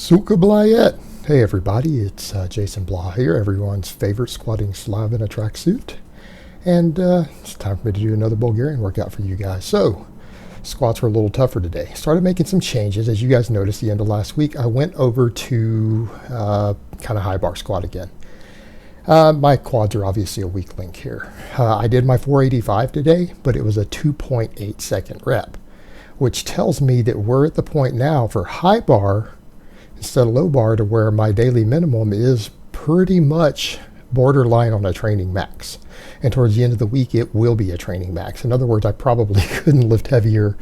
Suka Blayet. Hey everybody, it's Jason Blah here, everyone's favorite squatting Slav in a tracksuit. And it's time for me to do another Bulgarian workout for you guys. So, squats were a little tougher today. Started making some changes. As you guys noticed the end of last week, I went over to kind of high bar squat again. My quads are obviously a weak link here. I did my 485 today, but it was a 2.8 second rep, which tells me that we're at the point now for high bar instead of low bar to where my daily minimum is pretty much borderline on a training max. And towards the end of the week, it will be a training max. In other words, I probably couldn't lift heavier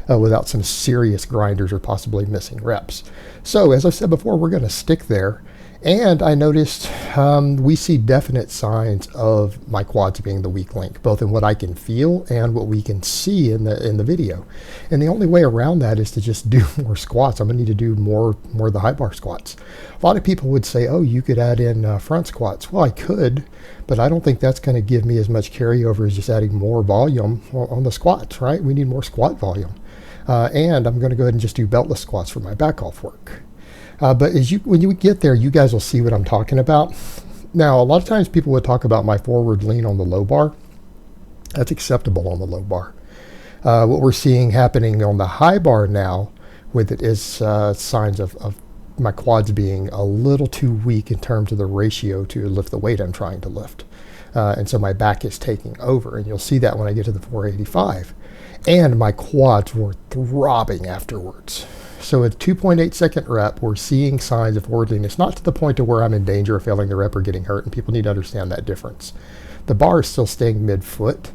without some serious grinders or possibly missing reps. So as I said before, we're going to stick there. And I noticed we see definite signs of my quads being the weak link, both in what I can feel and what we can see in the video. And the only way around that is to just do more squats. I'm going to need to do more of the high bar squats. A lot of people would say, oh, you could add in front squats. Well, I could, but I don't think that's going to give me as much carryover as just adding more volume on the squats, right? We need more squat volume. And I'm going to go ahead and just do beltless squats for my back off work. But when you get there, you guys will see what I'm talking about. Now, a lot of times people would talk about my forward lean on the low bar. That's acceptable on the low bar. What we're seeing happening on the high bar now with it is signs of my quads being a little too weak in terms of the ratio to lift the weight I'm trying to lift. And so my back is taking over. And you'll see that when I get to the 485. And my quads were throbbing afterwards. So at 2.8 second rep, we're seeing signs of forward lean. It's not to the point to where I'm in danger of failing the rep or getting hurt, and people need to understand that difference. The bar is still staying mid-foot.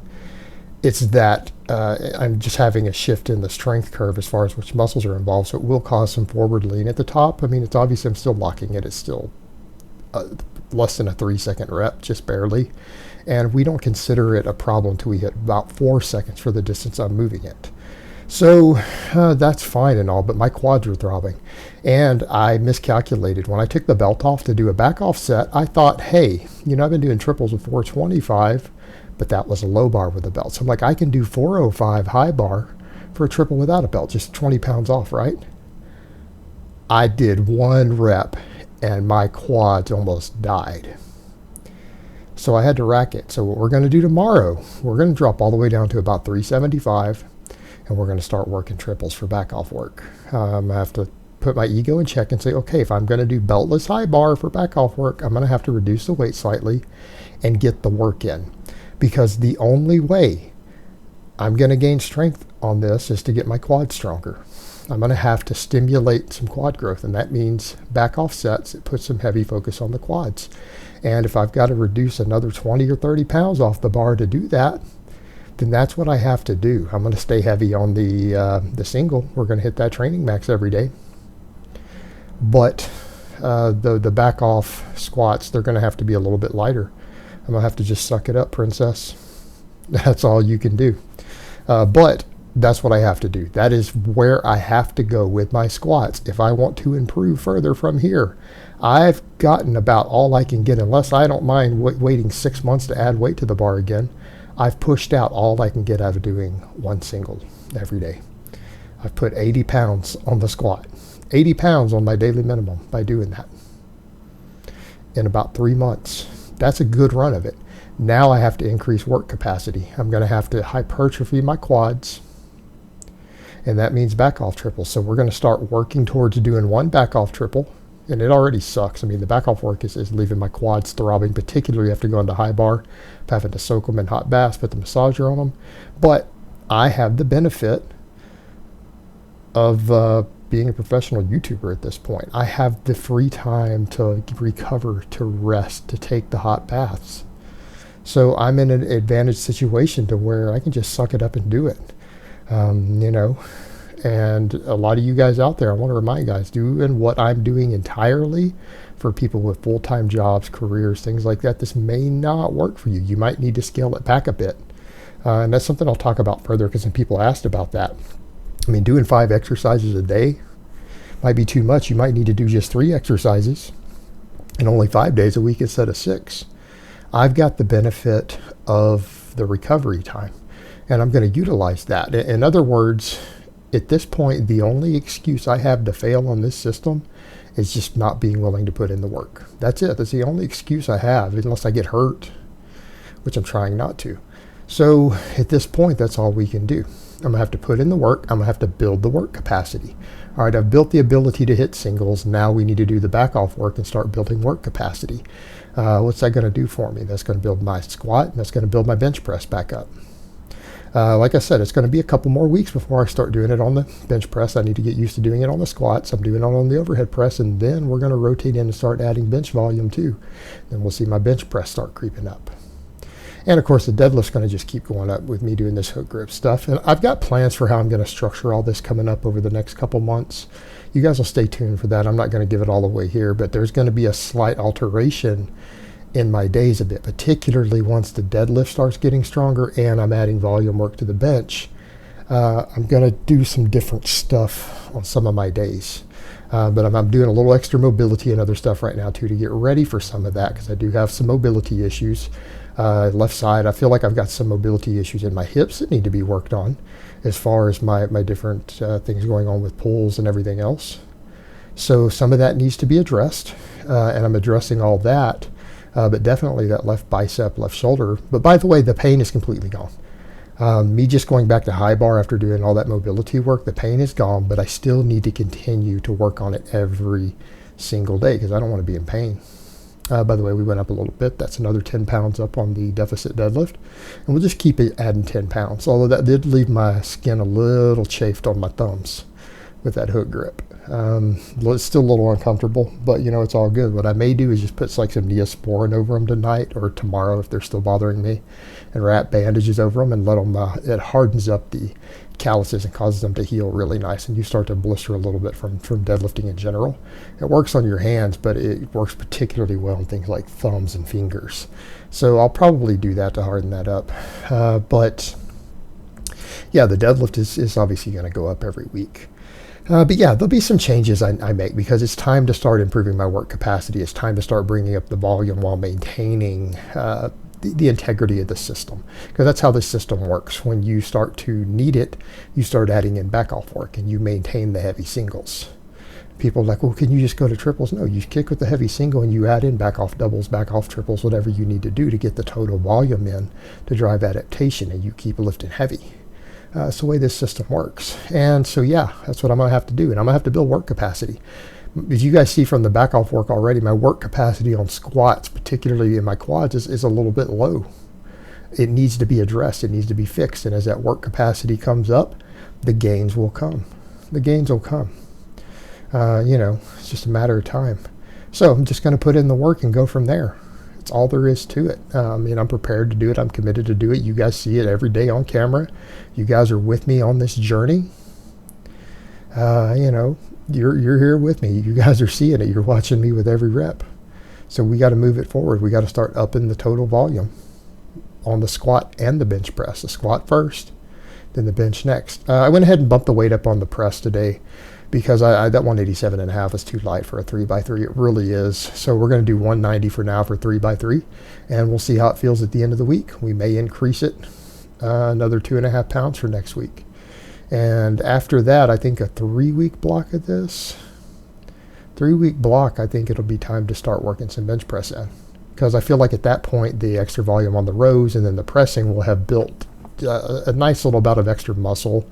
It's that I'm just having a shift in the strength curve as far as which muscles are involved, so it will cause some forward lean at the top. I mean, it's obvious I'm still blocking it. It's still less than a 3-second rep, just barely. And we don't consider it a problem until we hit about 4 seconds for the distance I'm moving it. So that's fine and all, but my quads were throbbing. And I miscalculated. When I took the belt off to do a back off set, I thought, hey, I've been doing triples with 425, but that was a low bar with a belt. So I'm like, I can do 405 high bar for a triple without a belt, just 20 pounds off, right? I did one rep and my quads almost died. So I had to rack it. So what we're going to do tomorrow, we're going to drop all the way down to about 375. And we're going to start working triples for back off work. I have to put my ego in check and say, okay, if I'm going to do beltless high bar for back off work, I'm going to have to reduce the weight slightly and get the work in. Because the only way I'm going to gain strength on this is to get my quads stronger. I'm going to have to stimulate some quad growth, and that means back off sets. It puts some heavy focus on the quads. And if I've got to reduce another 20 or 30 pounds off the bar to do that, then that's what I have to do. I'm going to stay heavy on the single. We're going to hit that training max every day. But the back off squats, they're going to have to be a little bit lighter. I'm going to have to just suck it up, princess. That's all you can do. But that's what I have to do. That is where I have to go with my squats if I want to improve further from here. I've gotten about all I can get, unless I don't mind waiting 6 months to add weight to the bar again. I've pushed out all I can get out of doing one single every day. I've put 80 pounds on the squat, 80 pounds on my daily minimum by doing that in about 3 months. That's a good run of it. Now I have to increase work capacity. I'm going to have to hypertrophy my quads, and that means back off triples. So we're going to start working towards doing one back off triple. And it already sucks. I mean, the back off work is leaving my quads throbbing, particularly after going to high bar, having to soak them in hot baths, put the massager on them. But I have the benefit of being a professional YouTuber at this point. I have the free time to recover, to rest, to take the hot baths. So I'm in an advantaged situation to where I can just suck it up and do it. And a lot of you guys out there, I want to remind guys, doing what I'm doing entirely for people with full-time jobs, careers, things like that, this may not work for you. You might need to scale it back a bit. And that's something I'll talk about further because some people asked about that. I mean, doing 5 exercises a day might be too much. You might need to do just 3 exercises and only 5 days a week instead of 6. I've got the benefit of the recovery time, and I'm going to utilize that. In other words, at this point, the only excuse I have to fail on this system is just not being willing to put in the work. That's it. That's the only excuse I have, unless I get hurt, which I'm trying not to. So at this point, that's all we can do. I'm going to have to put in the work. I'm going to have to build the work capacity. All right, I've built the ability to hit singles. Now we need to do the back off work and start building work capacity. What's that going to do for me? That's going to build my squat, and that's going to build my bench press back up. Like I said, it's going to be a couple more weeks before I start doing it on the bench press. I need to get used to doing it on the squats. I'm doing it on the overhead press, and then we're going to rotate in and start adding bench volume too. Then we'll see my bench press start creeping up. And of course, the deadlift's going to just keep going up with me doing this hook grip stuff. And I've got plans for how I'm going to structure all this coming up over the next couple months. You guys will stay tuned for that. I'm not going to give it all away here, but there's going to be a slight alteration in my days a bit, particularly once the deadlift starts getting stronger and I'm adding volume work to the bench. I'm going to do some different stuff on some of my days. But I'm doing a little extra mobility and other stuff right now too to get ready for some of that, because I do have some mobility issues. Left side, I feel like I've got some mobility issues in my hips that need to be worked on, as far as my different things going on with pulls and everything else. So some of that needs to be addressed, and I'm addressing all that. But definitely that left bicep, left shoulder. But by the way, the pain is completely gone. Me just going back to high bar after doing all that mobility work, the pain is gone, but I still need to continue to work on it every single day because I don't want to be in pain. By the way, we went up a little bit. That's another 10 pounds up on the deficit deadlift. And we'll just keep it adding 10 pounds, although that did leave my skin a little chafed on my thumbs with that hook grip. It's still a little uncomfortable, but you know, it's all good. What I may do is just put like some Neosporin over them tonight or tomorrow if they're still bothering me, and wrap bandages over them and let them, it hardens up the calluses and causes them to heal really nice, and you start to blister a little bit from deadlifting in general. It works on your hands, but it works particularly well on things like thumbs and fingers. So I'll probably do that to harden that up. But yeah, the deadlift is obviously going to go up every week. But yeah, there'll be some changes I make because it's time to start improving my work capacity. It's time to start bringing up the volume while maintaining the integrity of the system, because that's how this system works. When you start to need it, you start adding in back off work and you maintain the heavy singles. People are like, well, can you just go to triples? No, you kick with the heavy single and you add in back off doubles, back off triples, whatever you need to do to get the total volume in to drive adaptation, and you keep lifting heavy. It's the way this system works. And so, yeah, that's what I'm going to have to do. And I'm going to have to build work capacity. As you guys see from the back off work already, my work capacity on squats, particularly in my quads, is a little bit low. It needs to be addressed. It needs to be fixed. And as that work capacity comes up, the gains will come. The gains will come. You know, it's just a matter of time. So I'm just going to put in the work and go from there. It's all there is to it. I'm prepared to do it. I'm committed to do it. You guys see it every day on camera. You guys are with me on this journey. You're here with me. You guys are seeing it. You're watching me with every rep. So we got to move it forward. We got to start upping the total volume on the squat and the bench press. The squat first, then the bench next. I went ahead and bumped the weight up on the press today because that 187.5 is too light for a 3x3. It really is. So we're going to do 190 for now for 3x3, and we'll see how it feels at the end of the week. We may increase it another 2.5 pounds for next week. And after that, I think a 3-week block of this. 3-week block, I think it'll be time to start working some bench press in. Because I feel like at that point, the extra volume on the rows and then the pressing will have built a nice little bout of extra muscle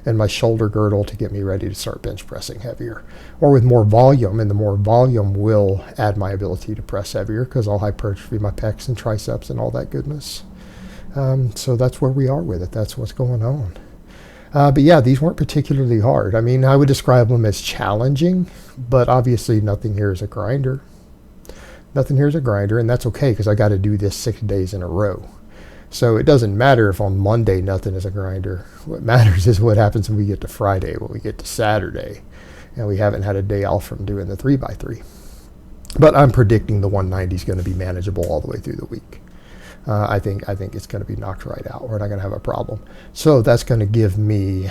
and my shoulder girdle to get me ready to start bench pressing heavier, or with more volume, and the more volume will add my ability to press heavier because I'll hypertrophy my pecs and triceps and all that goodness. So that's where we are with it. That's what's going on. But yeah, these weren't particularly hard. I mean, I would describe them as challenging, but obviously nothing here is a grinder. Nothing here is a grinder, and that's okay because I got to do this 6 days in a row. So it doesn't matter if on Monday nothing is a grinder. What matters is what happens when we get to Friday, when we get to Saturday, and we haven't had a day off from doing the 3x3. But I'm predicting the 190 is going to be manageable all the way through the week. I think it's going to be knocked right out. We're not going to have a problem. So that's going to give me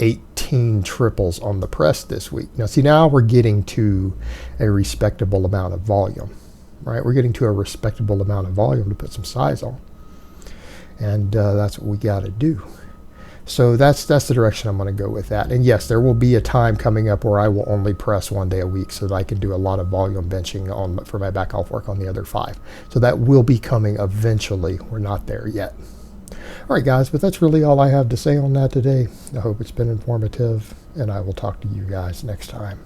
18 triples on the press this week. Now, see, now we're getting to a respectable amount of volume, right? We're getting to a respectable amount of volume to put some size on. And that's what we got to do. So that's the direction I'm going to go with that. And yes, there will be a time coming up where I will only press 1 day a week so that I can do a lot of volume benching for my back off work on the other 5. So that will be coming eventually. We're not there yet. All right, guys, but that's really all I have to say on that today. I hope it's been informative, and I will talk to you guys next time.